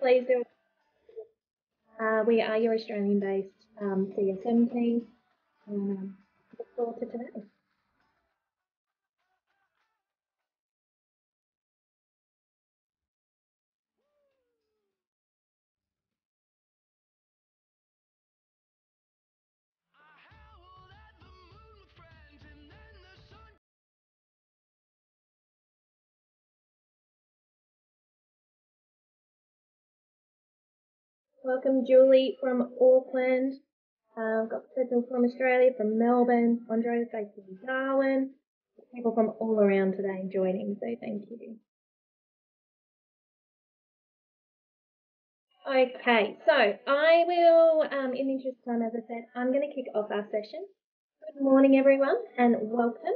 please do. We are your Australian-based CSM team. Look forward to today. Welcome, Julie from Auckland. Got people from Australia, from Melbourne, Andre based in Darwin. People from all around today joining, so thank you. Okay, so I will, in the interest of time, as I said, I'm going to kick off our session. Good morning, everyone, and welcome.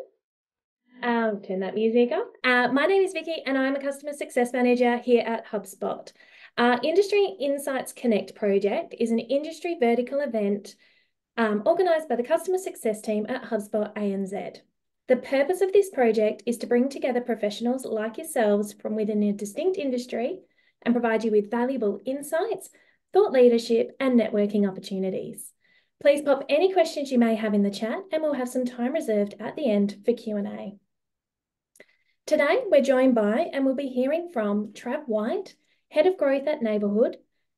Turn that music up. My name is Vicky, and I'm a Customer Success Manager here at HubSpot. Our Industry Insights Connect project is an industry vertical event organised by the Customer Success team at HubSpot ANZ. The purpose of this project is to bring together professionals like yourselves from within a distinct industry and provide you with valuable insights, thought leadership, and networking opportunities. Please pop any questions you may have in the chat, and we'll have some time reserved at the end for Q&A. Today, we're joined by, and we'll be hearing from Trav White, Head of Growth at Neighbourhood,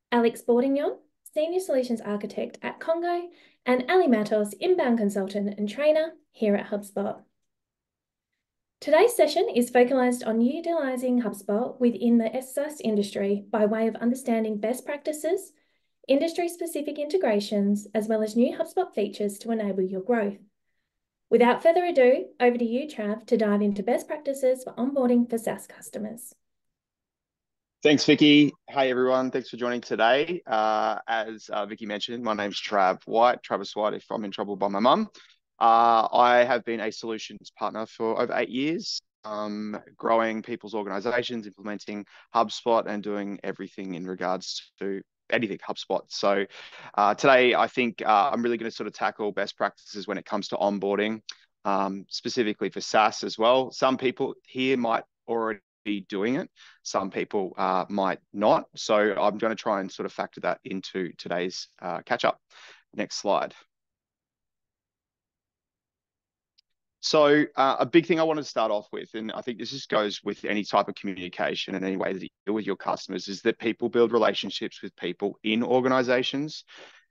Alex Bourdignon, Senior Solutions Architect at Kongo, and Ali Mattos, Inbound Consultant and Trainer here at HubSpot. Today's session is focalised on utilising HubSpot within the SaaS industry by way of understanding best practices, industry-specific integrations, as well as new HubSpot features to enable your growth. Without further ado, over to you, Trav, to dive into best practices for onboarding for SaaS customers. Thanks, Vicky. Hi, everyone. Thanks for joining today. As Vicky mentioned, my name's Trav White, Travis White, if I'm in trouble by my mum. I have been a solutions partner for over 8 years, growing people's organizations, implementing HubSpot, and doing everything in regards to anything HubSpot. So today, I think I'm really going to sort of tackle best practices when it comes to onboarding, specifically for SaaS as well. Some people here might already be doing it. Some people might not. So I'm going to try and sort of factor that into today's catch up. Next slide. So a big thing I wanted to start off with, and I think this just goes with any type of communication and any way that you deal with your customers, is that people build relationships with people in organizations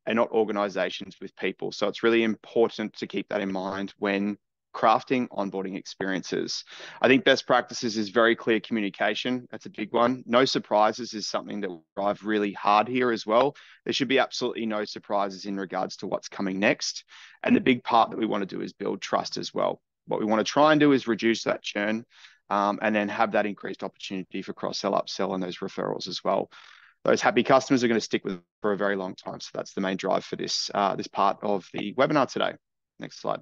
and not organizations with people. So it's really important to keep that in mind when crafting onboarding experiences. I think best practices is very clear communication. That's a big one. No surprises is something that will drive really hard here as well. There should be absolutely no surprises in regards to what's coming next. And the big part that we want to do is build trust as well. What we want to try and do is reduce that churn and then have that increased opportunity for cross-sell, upsell, and those referrals as well. Those happy customers are going to stick with for a very long time. So that's the main drive for this part of the webinar today. Next slide.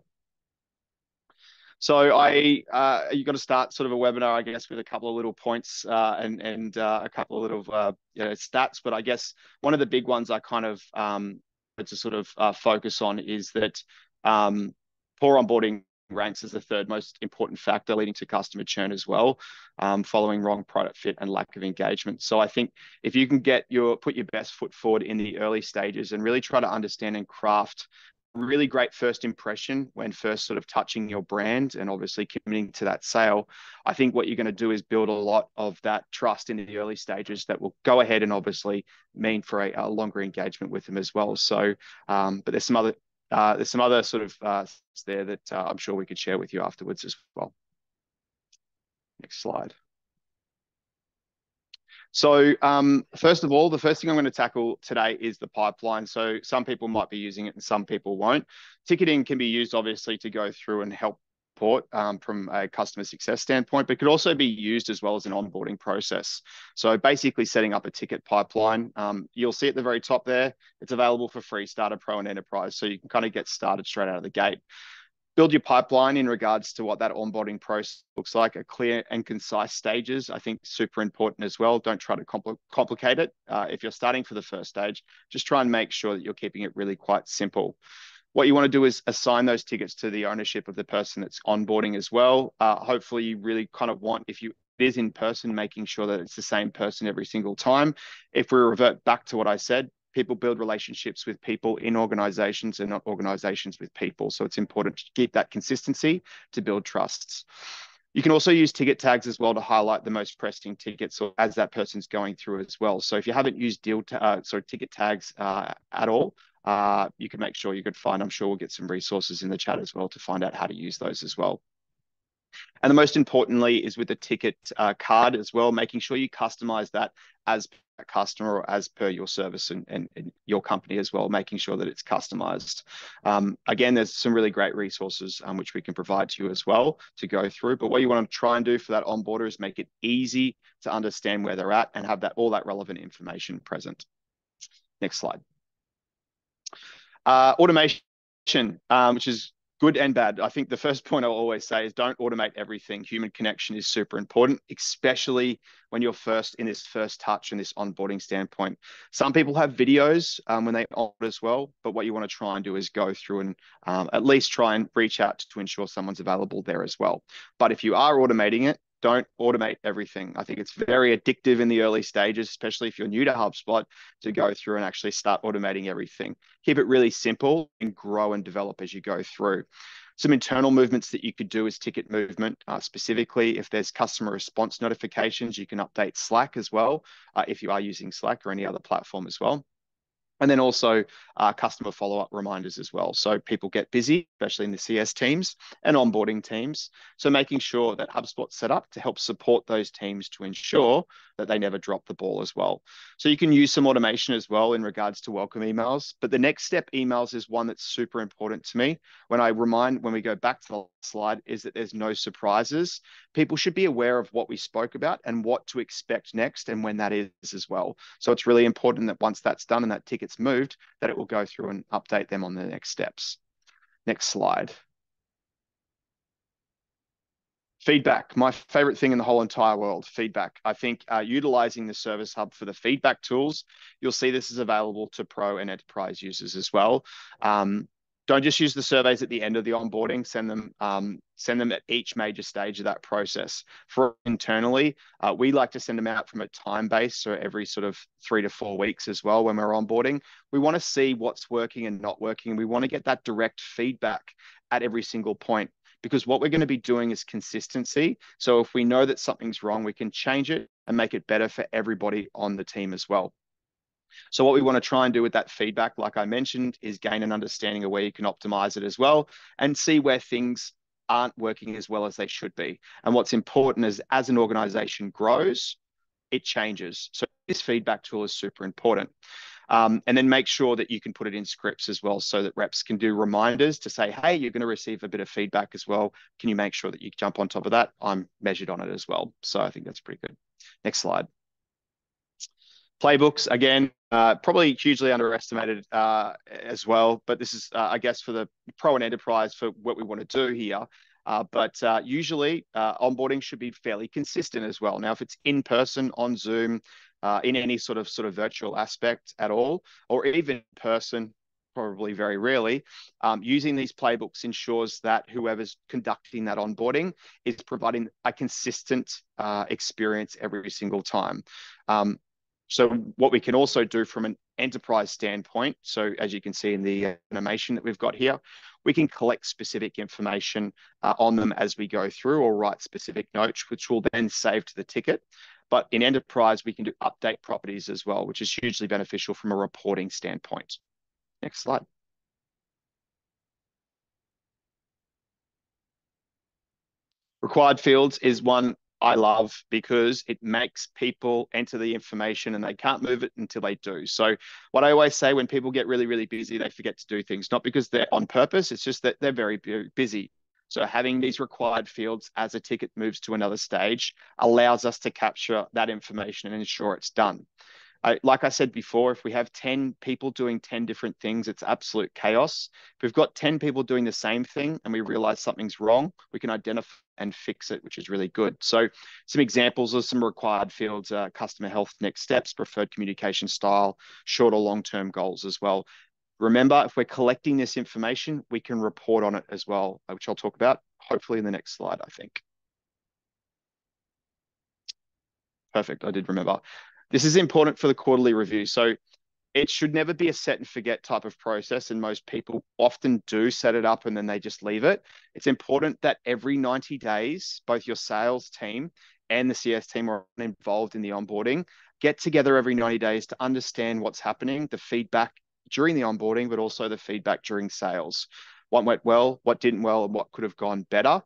So you've got to start sort of a webinar, I guess, with a couple of little points and a couple of little stats. But I guess one of the big ones I kind of to sort of focus on is that poor onboarding ranks as the third most important factor leading to customer churn as well, following wrong product fit and lack of engagement. So I think if you can put your best foot forward in the early stages and really try to understand and craft really great first impression when first sort of touching your brand and obviously committing to that sale, I think what you're going to do is build a lot of that trust in the early stages that will go ahead and obviously mean for a longer engagement with them as well. So, but there's some other sort of there that I'm sure we could share with you afterwards as well. Next slide. So first of all, the first thing I'm going to tackle today is the pipeline. So some people might be using it and some people won't. Ticketing can be used obviously to go through and help support from a customer success standpoint, but could also be used as well as an onboarding process. So basically setting up a ticket pipeline. You'll see at the very top there, it's available for free, Starter Pro and Enterprise. So you can kind of get started straight out of the gate. Build your pipeline in regards to what that onboarding process looks like, a clear and concise stages. I think super important as well. Don't try to complicate it. If you're starting for the first stage, just try and make sure that you're keeping it really quite simple. What you want to do is assign those tickets to the ownership of the person that's onboarding as well. Hopefully you really kind of want, if you it is in person, making sure that it's the same person every single time. If we revert back to what I said, people build relationships with people in organizations and not organizations with people. So it's important to keep that consistency to build trusts. You can also use ticket tags as well to highlight the most pressing tickets or as that person's going through as well. So if you haven't used ticket tags at all, you can make sure you could find, I'm sure we'll get some resources in the chat as well to find out how to use those as well. And the most importantly is with the ticket card as well, making sure you customize that as a customer or as per your service and your company as well, making sure that it's customized. Again, there's some really great resources which we can provide to you as well to go through. But what you want to try and do for that onboarder is make it easy to understand where they're at and have that all that relevant information present. Next slide. Automation, which is good and bad. I think the first point I'll always say is don't automate everything. Human connection is super important, especially when you're first in this first touch and this onboarding standpoint. Some people have videos when they onboard as well, but what you want to try and do is go through and at least try and reach out to ensure someone's available there as well. But if you are automating it, don't automate everything. I think it's very addictive in the early stages, especially if you're new to HubSpot, to go through and actually start automating everything. Keep it really simple and grow and develop as you go through. Some internal movements that you could do is ticket movement. Specifically, if there's customer response notifications, you can update Slack as well, if you are using Slack or any other platform as well. And then also customer follow-up reminders as well. So people get busy, especially in the CS teams and onboarding teams. So making sure that HubSpot's set up to help support those teams to ensure that they never drop the ball as well. So you can use some automation as well in regards to welcome emails. But the next step emails is one that's super important to me. When we go back to the slide, is that there's no surprises. People should be aware of what we spoke about and what to expect next and when that is as well. So it's really important that once that's done and that ticket's moved, that it will go through and update them on the next steps. Next slide. Feedback, my favorite thing in the whole entire world, feedback. I think utilizing the Service Hub for the feedback tools, you'll see this is available to pro and enterprise users as well. Don't just use the surveys at the end of the onboarding, send them at each major stage of that process. For internally, we like to send them out from a time base, so every sort of 3 to 4 weeks as well when we're onboarding. We want to see what's working and not working. We want to get that direct feedback at every single point, because what we're going to be doing is consistency. So if we know that something's wrong, we can change it and make it better for everybody on the team as well. So what we want to try and do with that feedback, like I mentioned, is gain an understanding of where you can optimize it as well and see where things aren't working as well as they should be. And what's important is as an organization grows, it changes. So this feedback tool is super important. And then make sure that you can put it in scripts as well so that reps can do reminders to say, hey, you're going to receive a bit of feedback as well. Can you make sure that you jump on top of that? I'm measured on it as well. So I think that's pretty good. Next slide. Playbooks, again, probably hugely underestimated as well. But this is, I guess, for the pro and enterprise for what we want to do here. But usually onboarding should be fairly consistent as well. Now, if it's in person, on Zoom, in any sort of virtual aspect at all, or even in person, probably very rarely, using these playbooks ensures that whoever's conducting that onboarding is providing a consistent experience every single time. So what we can also do from an enterprise standpoint, so as you can see in the animation that we've got here, we can collect specific information on them as we go through or write specific notes, which will then save to the ticket. But in enterprise, we can do update properties as well, which is hugely beneficial from a reporting standpoint. Next slide. Required fields is one I love because it makes people enter the information and they can't move it until they do. So what I always say, when people get really, really busy, they forget to do things, not because they're on purpose. It's just that they're very busy. So having these required fields as a ticket moves to another stage allows us to capture that information and ensure it's done. Like I said before, if we have 10 people doing 10 different things, it's absolute chaos. If we've got 10 people doing the same thing and we realize something's wrong, we can identify and fix it, which is really good. So some examples of some required fields are customer health, next steps, preferred communication style, short or long-term goals as well. Remember, if we're collecting this information, we can report on it as well, which I'll talk about hopefully in the next slide, I think. Perfect. I did remember. This is important for the quarterly review. So it should never be a set and forget type of process. And most people often do set it up and then they just leave it. It's important that every 90 days, both your sales team and the CS team are involved in the onboarding, get together every 90 days to understand what's happening, the feedback during the onboarding, but also the feedback during sales. What went well, what didn't well, and what could have gone better.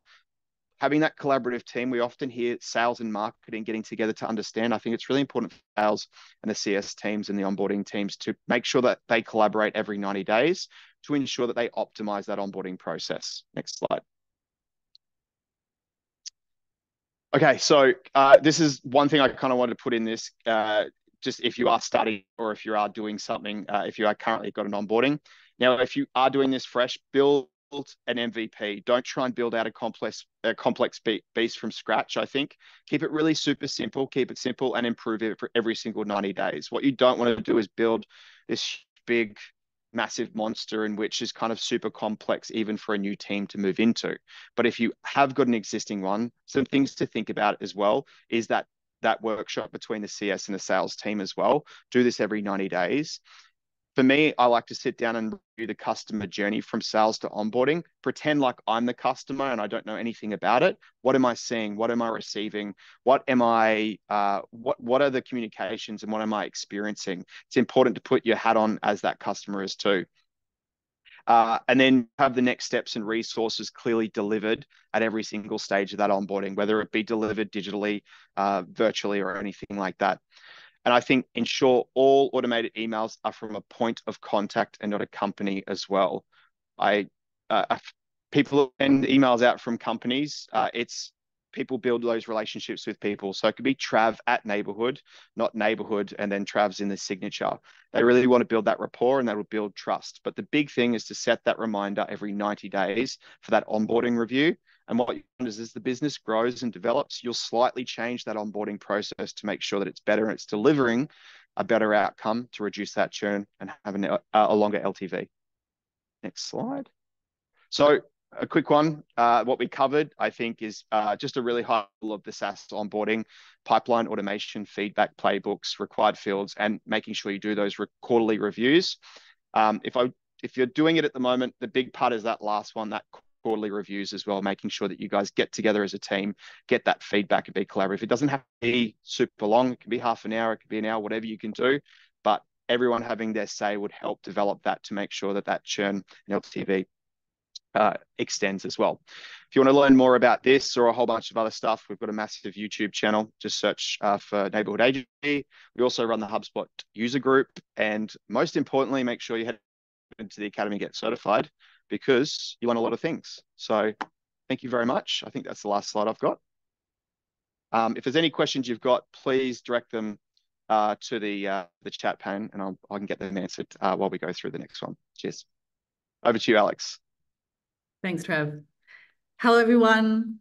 Having that collaborative team, we often hear sales and marketing getting together to understand. I think it's really important for sales and the CS teams and the onboarding teams to make sure that they collaborate every 90 days to ensure that they optimize that onboarding process. Next slide. Okay, so this is one thing I kind of wanted to put in this, just if you are starting or if you are doing something, if you are currently got an onboarding. Now, if you are doing this fresh, build an MVP. Don't try and build out a complex beast from scratch. I think keep it really super simple, keep it simple and improve it for every single 90 days. What you don't want to do is build this big, massive monster in which is kind of super complex, even for a new team to move into. But if you have got an existing one, some things to think about as well is that workshop between the CS and the sales team as well. Do this every 90 days. For me, I like to sit down and review the customer journey from sales to onboarding, pretend like I'm the customer and I don't know anything about it. What am I seeing? What am I receiving? What are the communications and what am I experiencing? It's important to put your hat on as that customer is too. And then have the next steps and resources clearly delivered at every single stage of that onboarding, whether it be delivered digitally, virtually, or anything like that. And I think ensure all automated emails are from a point of contact and not a company as well. People send emails out from companies. It's people build those relationships with people. So it could be Trav at Neighbourhood, not Neighbourhood, and then Trav's in the signature. They really want to build that rapport and that will build trust. But the big thing is to set that reminder every 90 days for that onboarding review. And what you find is as the business grows and develops, you'll slightly change that onboarding process to make sure that it's better and it's delivering a better outcome to reduce that churn and have a longer LTV. Next slide. So a quick one, what we covered, I think, is just a really high level of the SaaS onboarding, pipeline automation, feedback playbooks, required fields, and making sure you do those quarterly reviews. If you're doing it at the moment, the big part is that last one, that quarterly reviews as well, making sure that you guys get together as a team, get that feedback and be collaborative. It doesn't have to be super long. It can be half an hour, it could be an hour, whatever you can do. But everyone having their say would help develop that to make sure that that churn and LTV extends as well. If you want to learn more about this or a whole bunch of other stuff, we've got a massive YouTube channel. Just search for Neighbourhood Agency. We also run the HubSpot user group. And most importantly, make sure you head into the academy and get certified because you learn a lot of things. So thank you very much. I think that's the last slide I've got. If there's any questions you've got, please direct them to the chat pane and I can get them answered while we go through the next one. Cheers. Over to you, Alex. Thanks, Trav. Hello, everyone.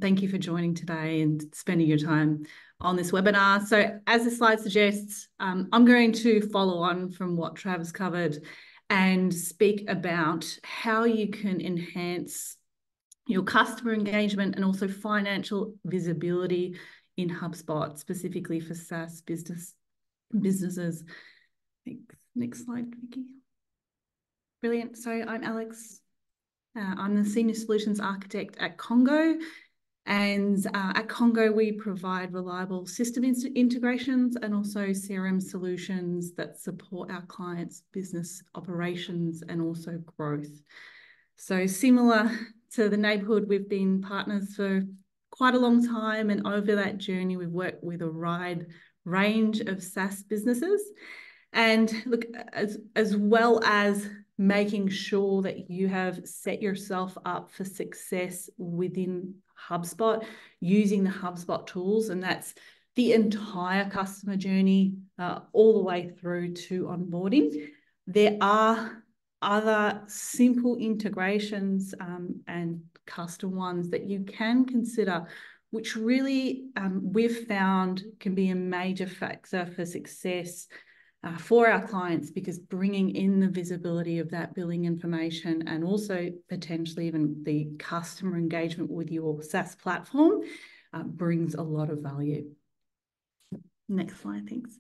Thank you for joining today and spending your time on this webinar. So as the slide suggests, I'm going to follow on from what Trav's covered and speak about how you can enhance your customer engagement and also financial visibility in HubSpot, specifically for SaaS businesses. Next slide, Vicky. Brilliant. So I'm Alex. I'm the Senior Solutions Architect at Kongo. And at Kongo, we provide reliable system integrations and also CRM solutions that support our clients' business operations and also growth. So similar to the Neighbourhood, we've been partners for quite a long time. And over that journey, we've worked with a wide range of SaaS businesses. And look, as well as making sure that you have set yourself up for success within HubSpot, using the HubSpot tools, and that's the entire customer journey all the way through to onboarding. There are other simple integrations and custom ones that you can consider, which really we've found can be a major factor for success for our clients, because bringing in the visibility of that billing information and also potentially even the customer engagement with your SaaS platform brings a lot of value. Next slide, thanks.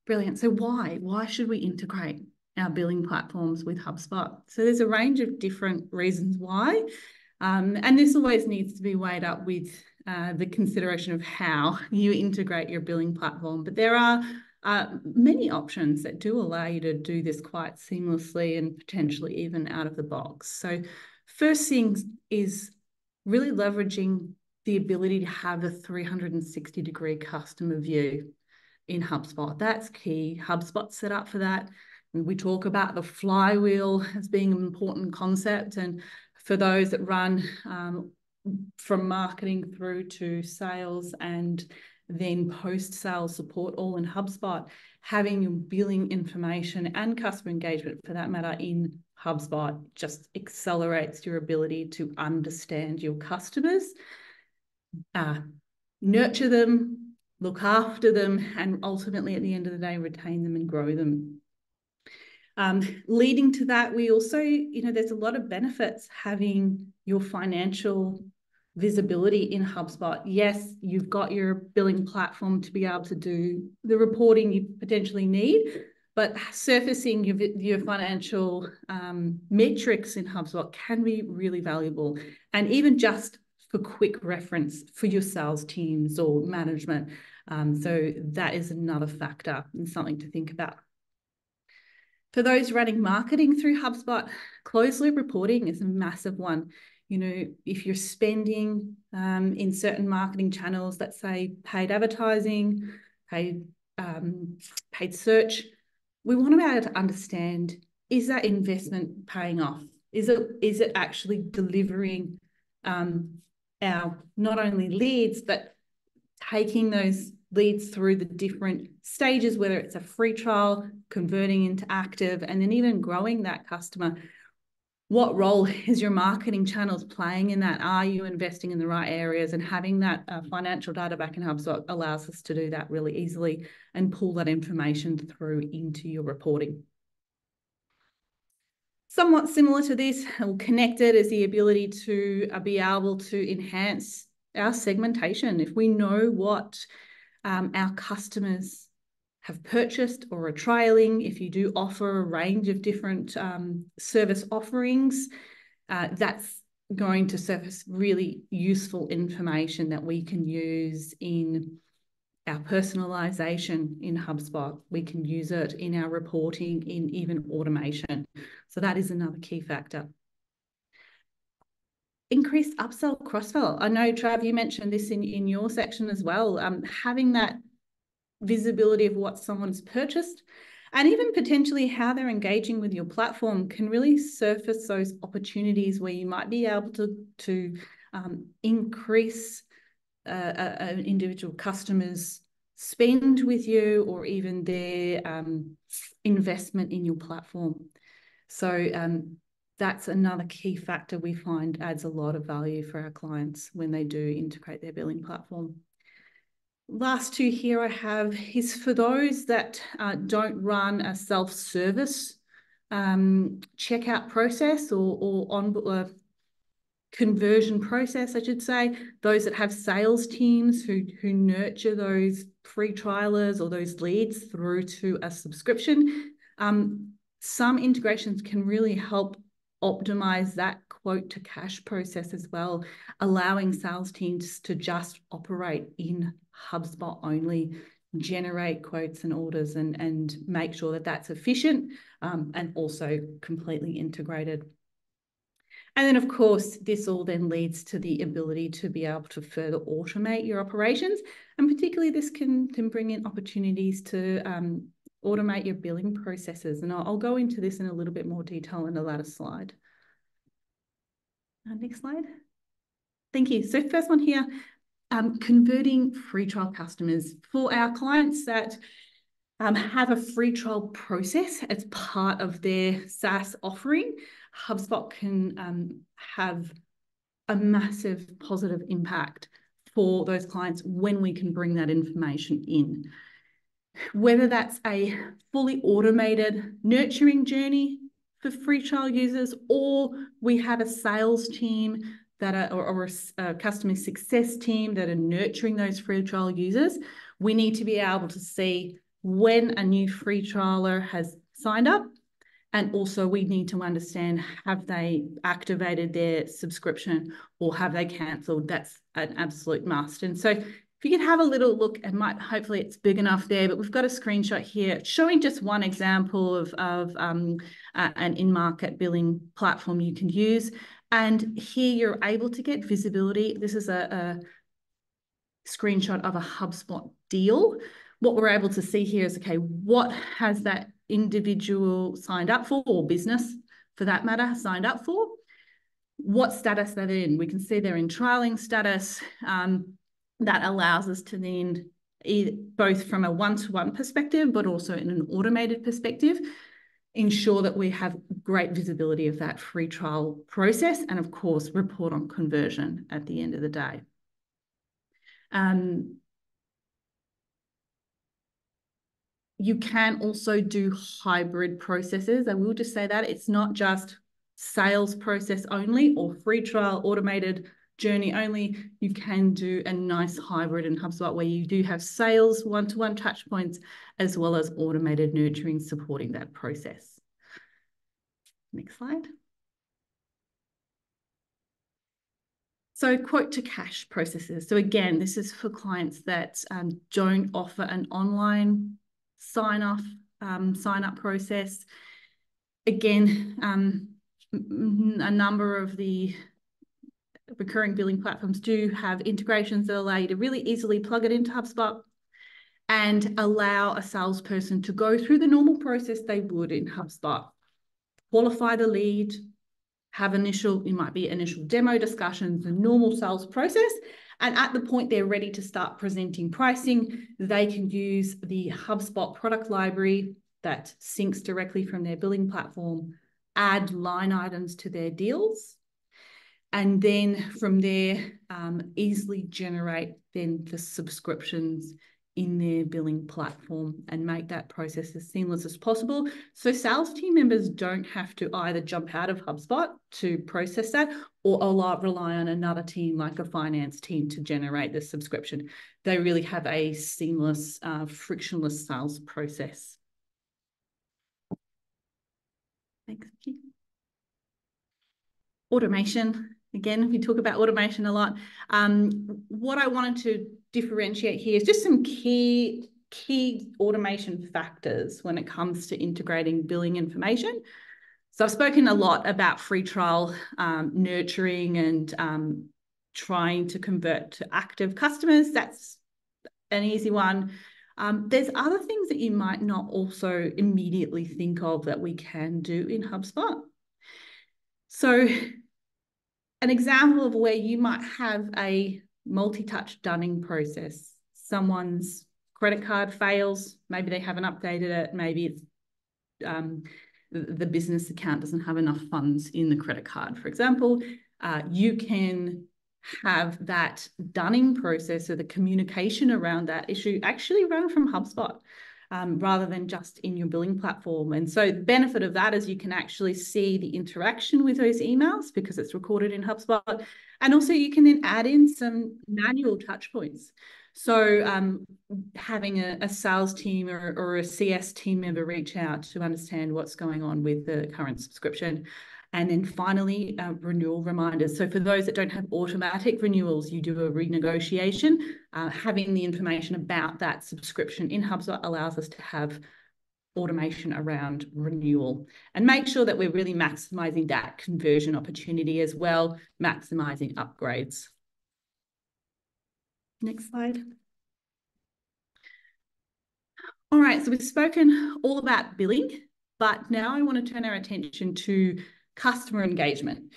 Brilliant. So why? Why should we integrate our billing platforms with HubSpot? So there's a range of different reasons why, and this always needs to be weighed up with the consideration of how you integrate your billing platform. But there are many options that do allow you to do this quite seamlessly and potentially even out of the box. So first thing is really leveraging the ability to have a 360-degree customer view in HubSpot. That's key. HubSpot's set up for that. We talk about the flywheel as being an important concept, and for those that run from marketing through to sales and then post-sales support all in HubSpot, having your billing information and customer engagement for that matter in HubSpot just accelerates your ability to understand your customers, nurture them, look after them, and ultimately at the end of the day, retain them and grow them. Leading to that, we also, there's a lot of benefits having your financial visibility in HubSpot. Yes, you've got your billing platform to be able to do the reporting you potentially need, but surfacing your financial metrics in HubSpot can be really valuable. And even just for quick reference for your sales teams or management. So that is another factor and something to think about. For those running marketing through HubSpot, closed loop reporting is a massive one. If you're spending in certain marketing channels, let's say paid advertising, paid search, we want to be able to understand, is that investment paying off? Is it actually delivering our not only leads, but taking those leads through the different stages, whether it's a free trial, converting into active, and then even growing that customer. What role is your marketing channels playing in that? Are you investing in the right areas? And having that financial data back in HubSpot allows us to do that really easily and pull that information through into your reporting. Somewhat similar to this, or connected, is the ability to be able to enhance our segmentation. If we know what our customers have purchased or are trialing, if you do offer a range of different service offerings, that's going to surface really useful information that we can use in our personalization in HubSpot. We can use it in our reporting, in even automation. So that is another key factor. Increased upsell, cross-sell. I know, Trav, you mentioned this in your section as well. Having that visibility of what someone's purchased and even potentially how they're engaging with your platform can really surface those opportunities where you might be able to increase an individual customer's spend with you or even their investment in your platform. So that's another key factor we find adds a lot of value for our clients when they do integrate their billing platform. Last two here I have is for those that don't run a self-service checkout process or conversion process, I should say, those that have sales teams who nurture those free trialers or those leads through to a subscription. Some integrations can really help optimize that quote to cash process as well, allowing sales teams to just operate in HubSpot only, generate quotes and orders and make sure that that's efficient and also completely integrated. And then, of course, this all then leads to the ability to be able to further automate your operations. And particularly this can bring in opportunities to automate your billing processes. And I'll go into this in a little bit more detail in the latter slide. Next slide. Thank you. So first one here, converting free trial customers. For our clients that have a free trial process as part of their SaaS offering, HubSpot can have a massive positive impact for those clients when we can bring that information in. Whether that's a fully automated nurturing journey for free trial users, or we have a sales team that are, or a customer success team that are nurturing those free trial users, We need to be able to see when a new free trialer has signed up, and also we need to understand, have they activated their subscription or have they cancelled? That's an absolute must. And so if you can have a little look, hopefully it's big enough there, but we've got a screenshot here showing just one example of an in-market billing platform you can use. And here you're able to get visibility. This is a screenshot of a HubSpot deal. What we're able to see here is, okay, what has that individual signed up for, or business for that matter signed up for? What status they're in. We can see they're in trialing status. That allows us to then, both from a one-to-one perspective, but also in an automated perspective, ensure that we have great visibility of that free trial process, and of course, report on conversion at the end of the day. You can also do hybrid processes. I will just say that it's not just sales process only or free trial automated journey only. You can do a nice hybrid in HubSpot where you do have sales one-to-one touch points as well as automated nurturing supporting that process. Next slide. So quote to cash processes. So again, this is for clients that don't offer an online sign-up process. Again, a number of the recurring billing platforms do have integrations that allow you to really easily plug it into HubSpot and allow a salesperson to go through the normal process they would in HubSpot. Qualify the lead, have initial demo discussions, the normal sales process. And at the point they're ready to start presenting pricing, they can use the HubSpot product library that syncs directly from their billing platform, add line items to their deals, and then from there, easily generate then the subscriptions in their billing platform and make that process as seamless as possible. So sales team members don't have to either jump out of HubSpot to process that or rely on another team like a finance team to generate the subscription. They really have a seamless, frictionless sales process. Thanks. Automation. Again, we talk about automation a lot. What I wanted to differentiate here is just some key automation factors when it comes to integrating billing information. So I've spoken a lot about free trial nurturing and trying to convert to active customers. That's an easy one. There's other things that you might not also immediately think of that we can do in HubSpot. So an example of where you might have a multi-touch dunning process. Someone's credit card fails, maybe they haven't updated it, maybe it's the business account doesn't have enough funds in the credit card, for example. You can have that dunning process or the communication around that issue actually run from HubSpot rather than just in your billing platform. And so the benefit of that is you can actually see the interaction with those emails because it's recorded in HubSpot. And also you can then add in some manual touch points. So having a sales team or a CS team member reach out to understand what's going on with the current subscription. And then finally, renewal reminders. So for those that don't have automatic renewals, you do a renegotiation. Having the information about that subscription in HubSpot allows us to have automation around renewal and make sure that we're really maximizing that conversion opportunity as well, maximizing upgrades. Next slide. All right, so we've spoken all about billing, but now I want to turn our attention to customer engagement.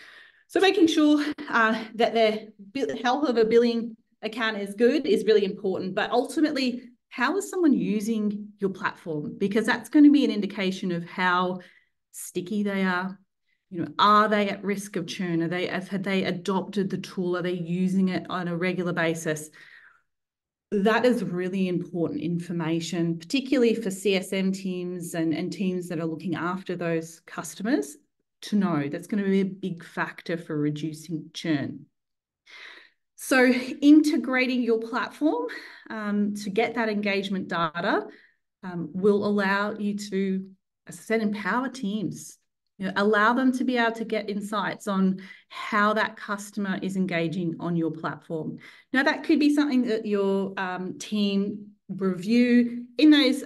So making sure that the health of a billing account is good is really important, but ultimately, how is someone using your platform? Because that's going to be an indication of how sticky they are. You know, are they at risk of churn? Have they adopted the tool? Are they using it on a regular basis? That is really important information, particularly for CSM teams and teams that are looking after those customers to know. That's going to be a big factor for reducing churn. So integrating your platform to get that engagement data will allow you to, as I said, empower teams. Allow them to be able to get insights on how that customer is engaging on your platform. Now, that could be something that your team review in those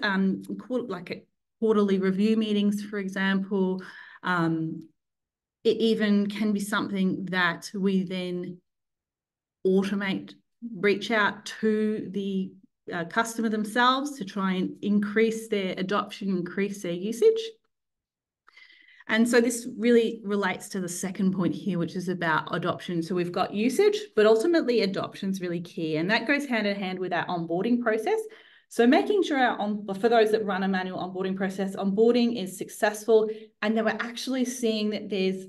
quarterly review meetings, for example. It even can be something that we then automate, reach out to the customer themselves to try and increase their adoption, increase their usage. And so this really relates to the second point here, which is about adoption. So we've got usage, but ultimately adoption is really key. And that goes hand in hand with our onboarding process. So making sure for those that run a manual onboarding process, onboarding is successful and that we're actually seeing that there's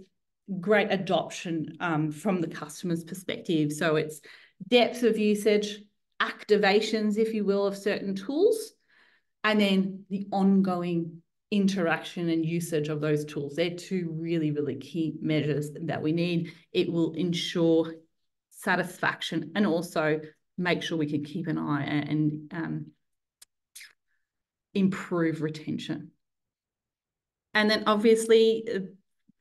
great adoption from the customer's perspective. So it's depth of usage, activations, if you will, of certain tools, and then the ongoing interaction and usage of those tools. They're two really, really key measures that we need. It will ensure satisfaction and also make sure we can keep an eye and improve retention. And then obviously,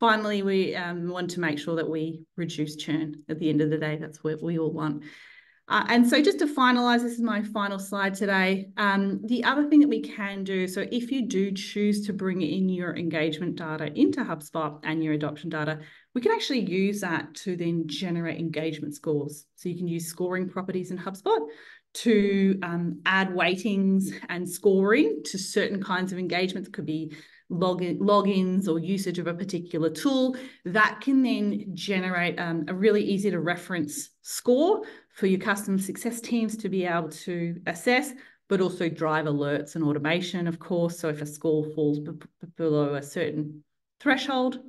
finally, we want to make sure that we reduce churn at the end of the day. That's what we all want. And so just to finalise, this is my final slide today. The other thing that we can do, so if you do choose to bring in your engagement data into HubSpot and your adoption data, we can actually use that to then generate engagement scores. So you can use scoring properties in HubSpot to add weightings and scoring to certain kinds of engagements. It could be logins or usage of a particular tool. That can then generate a really easy to reference score for your customer success teams to be able to assess, but also drive alerts and automation, of course. So if a score falls below a certain threshold,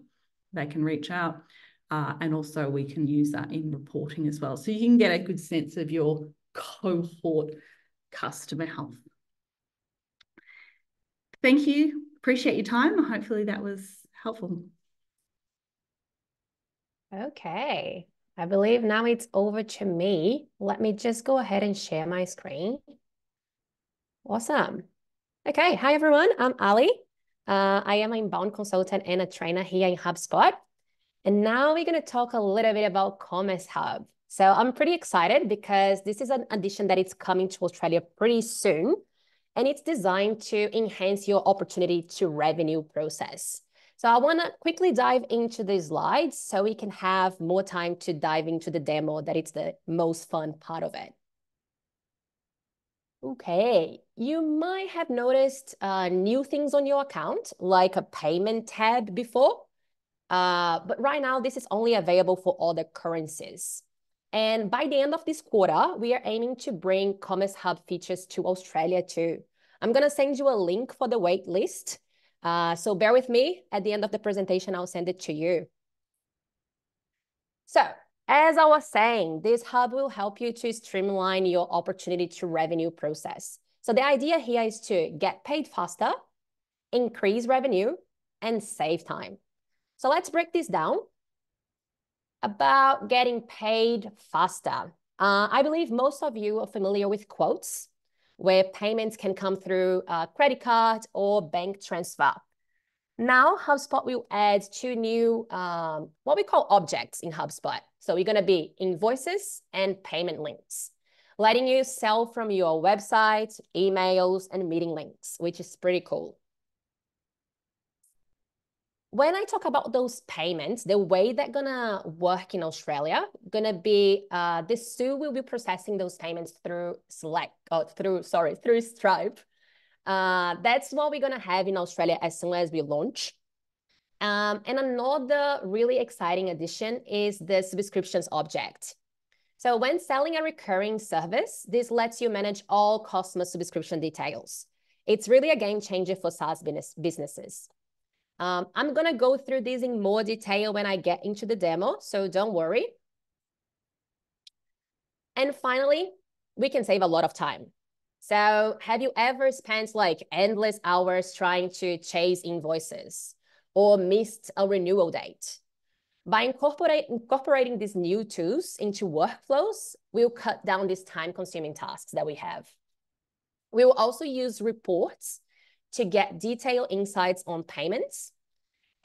they can reach out. And also we can use that in reporting as well. So you can get a good sense of your cohort customer health. Thank you. Appreciate your time. Hopefully that was helpful. Okay, I believe now it's over to me. Let me just go ahead and share my screen. Awesome. Okay, hi everyone, I'm Ali. I am an inbound consultant and a trainer here in HubSpot. And now we're going to talk a little bit about Commerce Hub. So I'm pretty excited because this is an addition that is coming to Australia pretty soon. And it's designed to enhance your opportunity to revenue process. So I want to quickly dive into the slides so we can have more time to dive into the demo. That it's the most fun part of it. Okay, you might have noticed new things on your account, like a payment tab before. But right now, this is only available for other currencies. And by the end of this quarter, we are aiming to bring Commerce Hub features to Australia too. I'm going to send you a link for the wait list. So bear with me. At the end of the presentation, I'll send it to you. So as I was saying, this hub will help you to streamline your opportunity to revenue process. So the idea here is to get paid faster, increase revenue, and save time. So let's break this down. About getting paid faster. I believe most of you are familiar with quotes, where payments can come through credit card or bank transfer. Now, HubSpot will add two new, what we call objects in HubSpot. So we're going to be invoices and payment links, letting you sell from your website, emails, and meeting links, which is pretty cool. When I talk about those payments, the way they're gonna work in Australia, gonna be the Sue will be processing those payments through Stripe. That's what we're gonna have in Australia as soon as we launch. And another really exciting addition is the subscriptions object. So when selling a recurring service, this lets you manage all customer subscription details. It's really a game changer for SaaS businesses. I'm going to go through these in more detail when I get into the demo, so don't worry. And finally, we can save a lot of time. So have you ever spent like endless hours trying to chase invoices or missed a renewal date? By incorporating these new tools into workflows, we'll cut down these time-consuming tasks that we have. We will also use reports to get detailed insights on payments.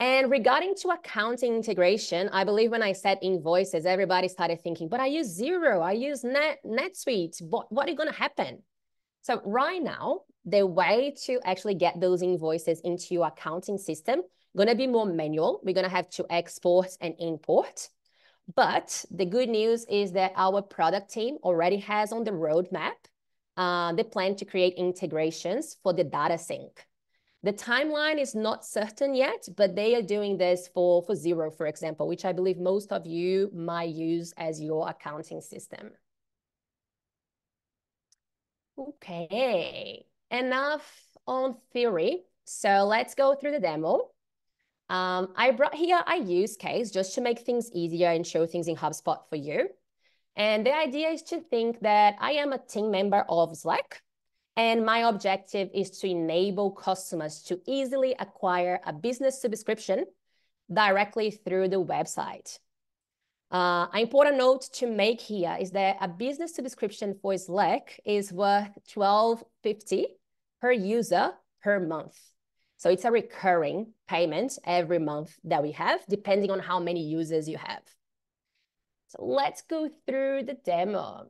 And regarding to accounting integration, I believe when I said invoices, everybody started thinking, but I use Xero, I use NetSuite, what is going to happen? So right now, the way to actually get those invoices into your accounting system going to be more manual. We're going to have to export and import. But the good news is that our product team already has on the roadmap the plan to create integrations for the data sync. The timeline is not certain yet, but they are doing this for Xero, for example, which I believe most of you might use as your accounting system. Okay, enough on theory. So let's go through the demo. I brought here a use case just to make things easier and show things in HubSpot for you. And the idea is to think that I am a team member of Slack, and my objective is to enable customers to easily acquire a business subscription directly through the website. An important note to make here is that a business subscription for Slack is worth $12.50 per user per month. So it's a recurring payment every month that we have, depending on how many users you have. So let's go through the demo.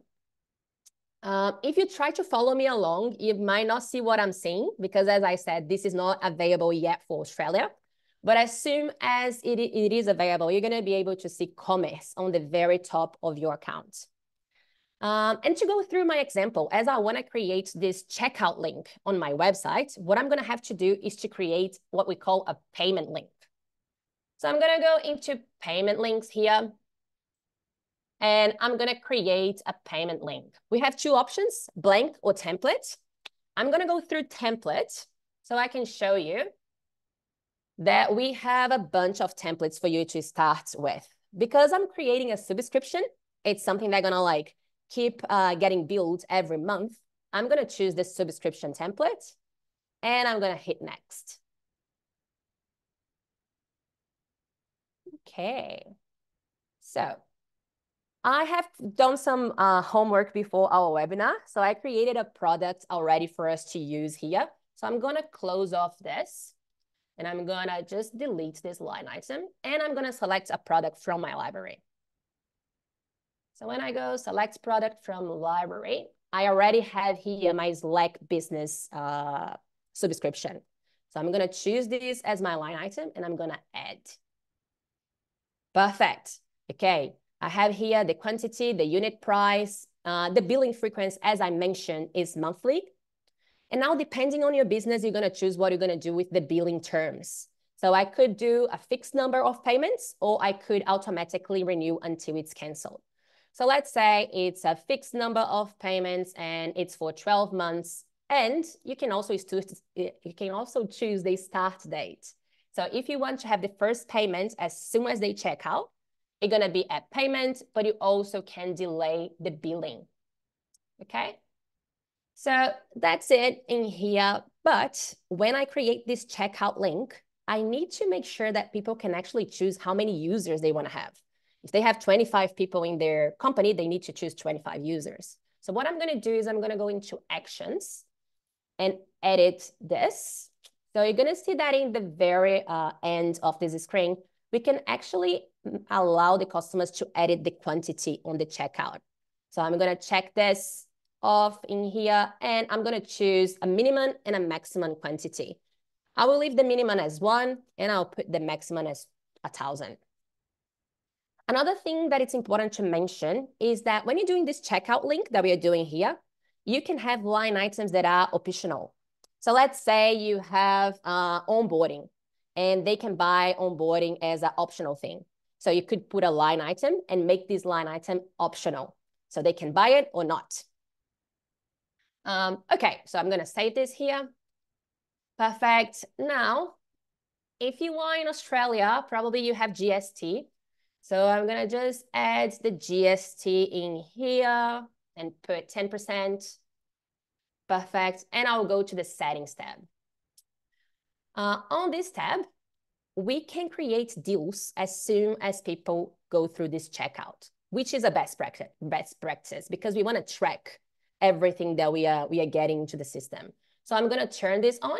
If you try to follow me along, you might not see what I'm seeing because, as I said, this is not available yet for Australia. But as soon as it is available, you're going to be able to see commerce on the very top of your account. And to go through my example, as I want to create this checkout link on my website, what I'm going to have to do is to create what we call a payment link. So I'm going to go into payment links here. And I'm going to create a payment link. We have two options, blank or template. I'm going to go through template so I can show you that we have a bunch of templates for you to start with. Because I'm creating a subscription, it's something they're going to keep getting billed every month. I'm going to choose this subscription template and I'm going to hit next. Okay. So I have done some homework before our webinar. So I created a product already for us to use here. So I'm going to close off this and I'm going to just delete this line item and I'm going to select a product from my library. So when I go select product from library, I already have here my Slack business subscription. So I'm going to choose this as my line item and I'm going to add. Perfect. Okay. I have here the quantity, the unit price, the billing frequency, as I mentioned, is monthly. And now, depending on your business, you're going to choose what you're going to do with the billing terms. So I could do a fixed number of payments, or I could automatically renew until it's canceled. So let's say it's a fixed number of payments and it's for 12 months. And you can also choose the start date. So if you want to have the first payment as soon as they check out, it's going to be at payment, but you also can delay the billing. Okay. So that's it in here. But when I create this checkout link, I need to make sure that people can actually choose how many users they want to have. If they have 25 people in their company, they need to choose 25 users. So what I'm going to do is I'm going to go into actions and edit this. So you're going to see that in the very end of this screen, we can actually allow the customers to edit the quantity on the checkout. So I'm going to check this off in here and I'm going to choose a minimum and a maximum quantity. I will leave the minimum as 1 and I'll put the maximum as 1,000. Another thing that it's important to mention is that when you're doing this checkout link that we are doing here, you can have line items that are optional. So let's say you have onboarding and they can buy onboarding as an optional thing. So you could put a line item and make this line item optional. So they can buy it or not. Okay, so I'm going to save this here. Perfect. Now, if you are in Australia, probably you have GST. So I'm going to just add the GST in here and put 10%. Perfect. And I'll go to the settings tab. On this tab, we can create deals as soon as people go through this checkout, which is a best practice because we want to track everything that we are getting into the system. So I'm going to turn this on.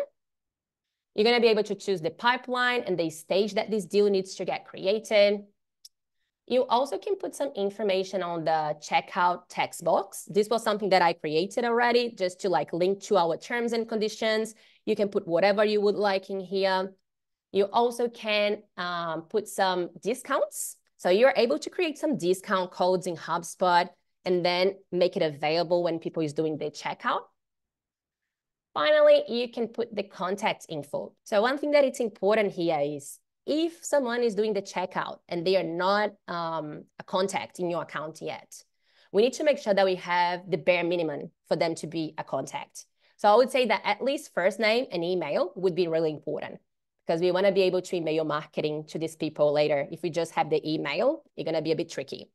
You're going to be able to choose the pipeline and the stage that this deal needs to get created. You also can put some information on the checkout text box. This was something that I created already just to like link to our terms and conditions. You can put whatever you would like in here. You also can put some discounts. So you're able to create some discount codes in HubSpot and then make it available when people is doing the checkout. Finally, you can put the contact info. So one thing that it's important here is if someone is doing the checkout and they are not a contact in your account yet, we need to make sure that we have the bare minimum for them to be a contact. So I would say that at least first name and email would be really important because we want to be able to email marketing to these people later. If we just have the email, it's going to be a bit tricky.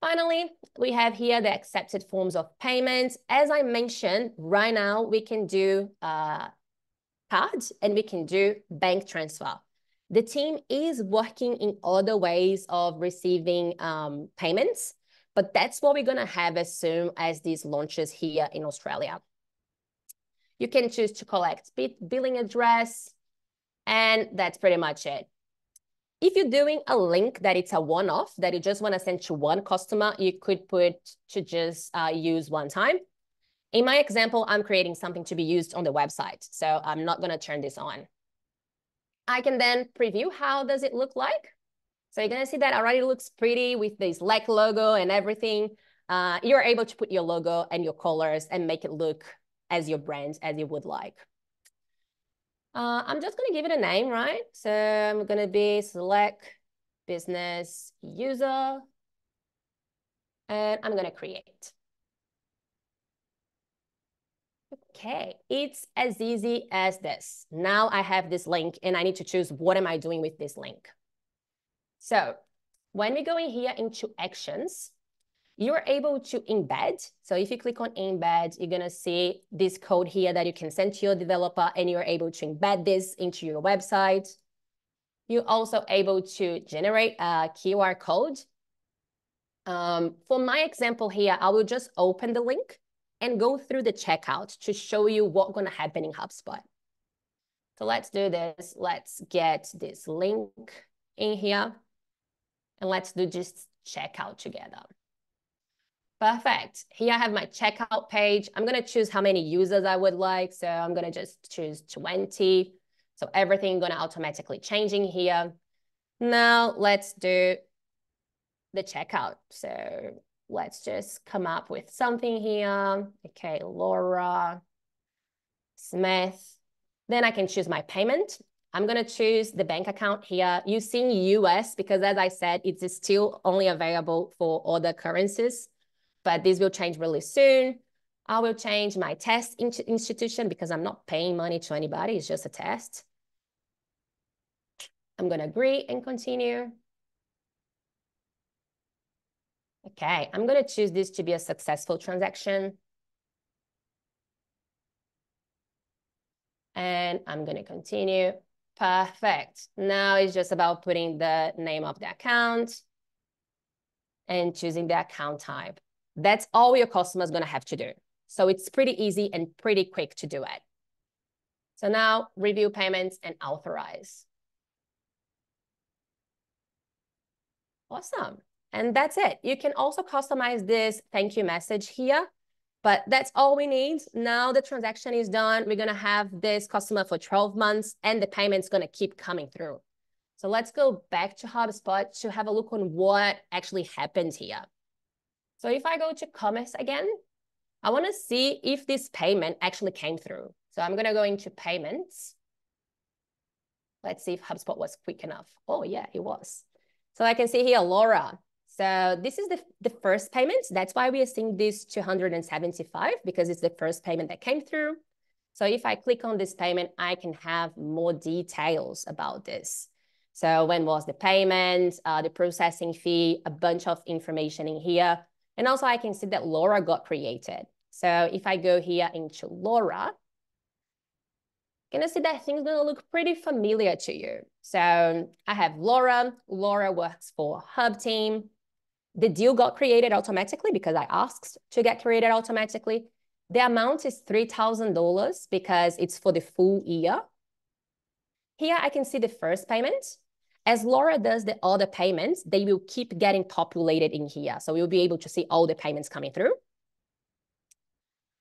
Finally, we have here the accepted forms of payments. As I mentioned, right now we can do card and we can do bank transfer. The team is working in other ways of receiving payments, but that's what we're going to have as soon as this launches here in Australia. You can choose to collect billing address, and that's pretty much it. If you're doing a link that it's a one-off, that you just want to send to one customer, you could put to just use one time. In my example, I'm creating something to be used on the website, so I'm not going to turn this on. I can then preview how does it look like. So you're going to see that already looks pretty with this like logo and everything. You're able to put your logo and your colors and make it look as your brand as you would like. I'm just going to give it a name, right? So I'm going to be select business user, and I'm going to create. Okay, it's as easy as this. Now I have this link and I need to choose what am I doing with this link. So when we go in here into actions, you're able to embed. So if you click on embed, you're going to see this code here that you can send to your developer and you're able to embed this into your website. You're also able to generate a QR code. For my example here, I will just open the link and go through the checkout to show you what's going to happen in HubSpot. So let's do this. Let's get this link in here and let's do just checkout together. Perfect. Here I have my checkout page. I'm going to choose how many users I would like. So I'm going to just choose 20. So everything going to automatically changing here. Now let's do the checkout. So let's just come up with something here. Okay, Laura Smith. Then I can choose my payment. I'm going to choose the bank account here using US because as I said, it's still only available for other currencies. But this will change really soon. I will change my test institution because I'm not paying money to anybody. It's just a test. I'm going to agree and continue. Okay, I'm going to choose this to be a successful transaction. And I'm going to continue. Perfect. Now it's just about putting the name of the account and choosing the account type. That's all your customer is going to have to do. So it's pretty easy and pretty quick to do it. So now review payments and authorize. Awesome. And that's it. You can also customize this thank you message here, but that's all we need. Now the transaction is done. We're going to have this customer for 12 months and the payment's going to keep coming through. So let's go back to HubSpot to have a look on what actually happened here. So if I go to commerce again, I want to see if this payment actually came through. So I'm going to go into payments. Let's see if HubSpot was quick enough. Oh yeah, it was. So I can see here, Laura. So this is the first payment. That's why we are seeing this 275 because it's the first payment that came through. So if I click on this payment, I can have more details about this. So when was the payment, the processing fee, a bunch of information in here. And also I can see that Laura got created. So if I go here into Laura, gonna see that things gonna look pretty familiar to you. So I have Laura. Laura works for Hub team. The deal got created automatically because I asked to get created automatically. The amount is $3,000 because it's for the full year. Here I can see the first payment. As Laura does the other payments, they will keep getting populated in here. So you'll be able to see all the payments coming through.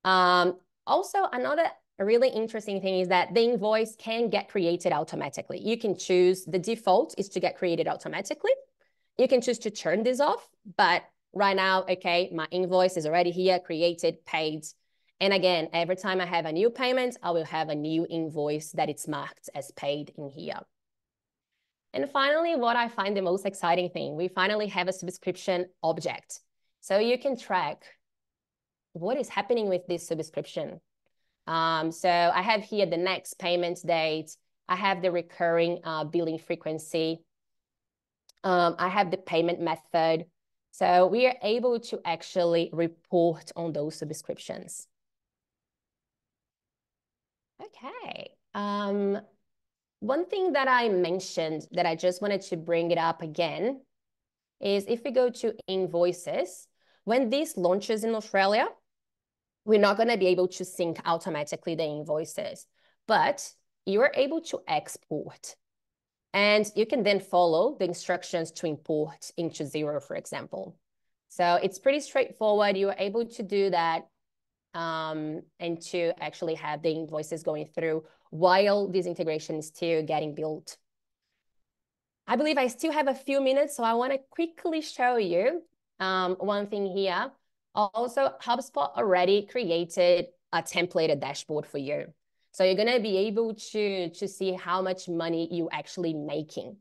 Also, another really interesting thing is that the invoice can get created automatically. You can choose, the default is to get created automatically. You can choose to turn this off, but right now, okay, my invoice is already here, created, paid. And again, every time I have a new payment, I will have a new invoice that it's marked as paid in here. And finally, what I find the most exciting thing, we finally have a subscription object. So you can track what is happening with this subscription. So I have here the next payment date. I have the recurring billing frequency. I have the payment method. So we are able to actually report on those subscriptions. Okay. One thing that I mentioned that I just wanted to bring it up again is if we go to invoices, when this launches in Australia, we're not going to be able to sync automatically the invoices, but you are able to export. And you can then follow the instructions to import into Xero, for example. So it's pretty straightforward. You are able to do that and to actually have the invoices going through while this integration is still getting built. I believe I still have a few minutes, so I want to quickly show you one thing here. Also, HubSpot already created a templated dashboard for you. So you're going to be able to see how much money you're actually making.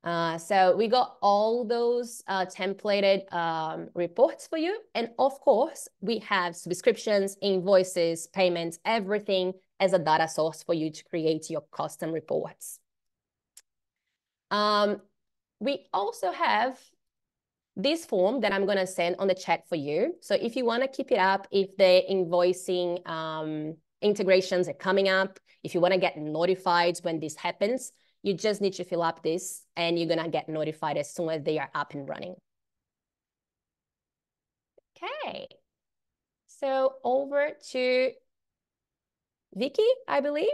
So we got all those templated reports for you. And of course, we have subscriptions, invoices, payments, everything as a data source for you to create your custom reports. We also have this form that I'm going to send on the chat for you. So if you want to keep it up, if the invoicing integrations are coming up, if you want to get notified when this happens, you just need to fill up this and you're going to get notified as soon as they are up and running. Okay. So over to Vicky, I believe.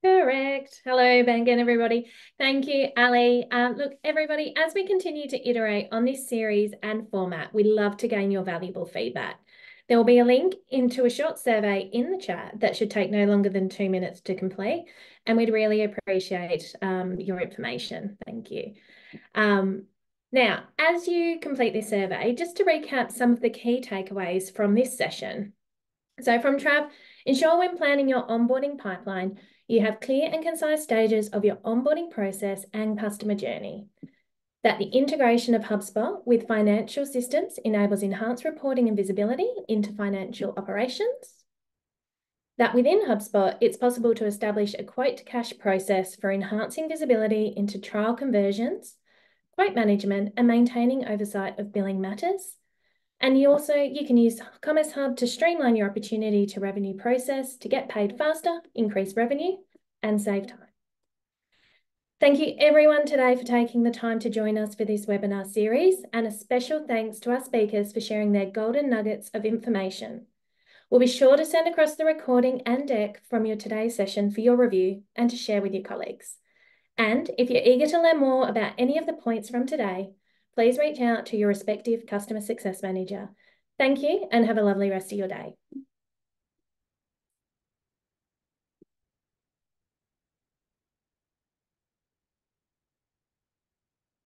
Correct. Hello, again, everybody. Thank you, Ali. Look, everybody, as we continue to iterate on this series and format, we'd love to gain your valuable feedback. There will be a link into a short survey in the chat that should take no longer than 2 minutes to complete, and we'd really appreciate your information. Thank you. Now, as you complete this survey, just to recap some of the key takeaways from this session. So from Trav, ensure when planning your onboarding pipeline, you have clear and concise stages of your onboarding process and customer journey. That the integration of HubSpot with financial systems enables enhanced reporting and visibility into financial operations. That within HubSpot, it's possible to establish a quote-to-cash process for enhancing visibility into trial conversions, quote management, and maintaining oversight of billing matters. And you can use Commerce Hub to streamline your opportunity to revenue process to get paid faster, increase revenue, and save time. Thank you everyone today for taking the time to join us for this webinar series, and a special thanks to our speakers for sharing their golden nuggets of information. We'll be sure to send across the recording and deck from your today's session for your review and to share with your colleagues. And if you're eager to learn more about any of the points from today, please reach out to your respective customer success manager. Thank you and have a lovely rest of your day.